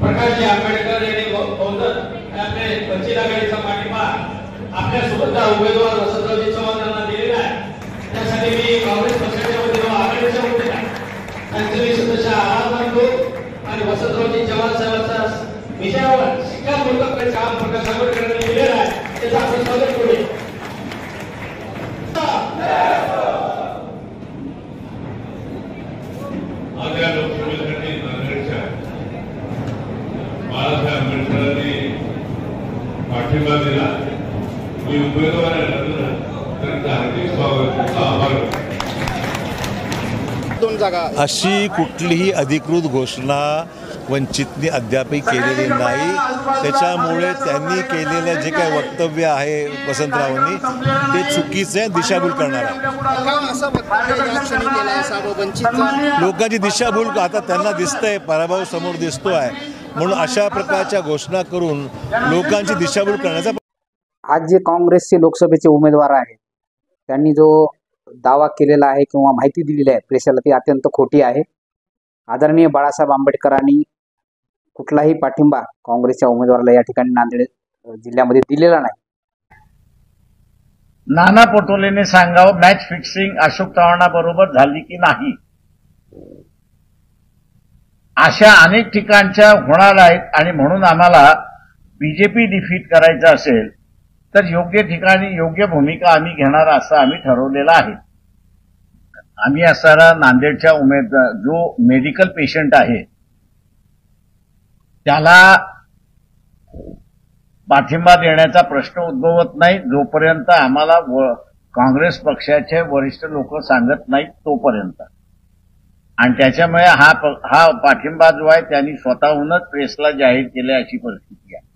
प्रकाशजी आंबेडकर यांनी आपले वंचित आघाडीचा पाठिंबा आपल्या सोबतचा उमेदवार वसंतरावजी चव्हाण यांना दिलेला आहे। त्यासाठी मी काँग्रेस पक्षाच्या वतीने आघाडीच्या वतीने त्यांचे मी सदस्य आभार मानतो आणि वसंतरावजी चव्हाण साहेबांचा विजयावर शिक्कामोर्तब काम प्रकाश आंबेडकर यांनी दिलेला आहे, त्याचा आपण स्वागत करूया। आज या लोकसभेसाठी नांदेडच्या बाळासाहेब आंबेडकरांनी पाठिंबा दिला। मी उमेदवार आहे त्यांचं हार्दिक स्वागत, आभार। अशी कुठलीही अधिकृत घोषणा वंचितनी अद्यापही केलेली नाही। त्याच्यामुळे त्यांनी केलेलं जे काही वक्तव्य आहे वसंतरावांनी ते चुकीचे दिशाभूल करणार आहे। लोकांची दिशाभूल आता त्यांना दिसतंय, पराभव समोर दिसतो आहे, म्हणून अशा प्रकारच्या घोषणा करून लोकांची दिशाभूल करण्याचा आज जे काँग्रेसचे लोकसभेचे उमेदवार आहेत त्यांनी जो दावा केलेला आहे किंवा माहिती दिलेली आहे प्रेसला ती अत्यंत खोटी आहे। आदरणीय बाळासाहेब आंबेडकरांनी कुठलाही पाठिंबा काँग्रेसच्या उमेदवाराला या ठिकाणी नांदेड जिल्ह्यामध्ये दिलेला नाही। नाना पटोलेने सांगावं मॅच फिक्सिंग अशोक चव्हाणाबरोबर झाली की नाही, अशा अनेक ठिकाणच्या होणार आहेत। आणि म्हणून आम्हाला बीजेपी डिफीट करायचं असेल तर योग्य ठिकाणी योग्य भूमिका आम्ही घेणार असं आम्ही ठरवलेलं आहे। आम्ही असणारा नांदेडच्या जो मेडिकल पेशंट आहे त्याला पाठिंबा देण्याचा प्रश्न उद्भवत नाही जोपर्यंत आम्हाला काँग्रेस पक्षाचे वरिष्ठ लोक सांगत नाहीत तोपर्यंत। आणि त्याच्यामुळे हा पाठिंबा जो आहे त्यांनी स्वतःहूनच प्रेसला जाहीर केले अशी परिस्थिती आहे।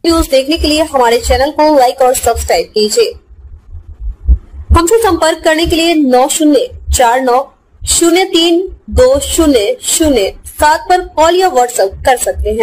न्यूज देखने के लिए हमारे चैनल को लाइक और सब्सक्राइब कीजिए। हमसे संपर्क करने के लिए 9049032007 पर कॉल या व्हाट्सएप कर सकते हैं।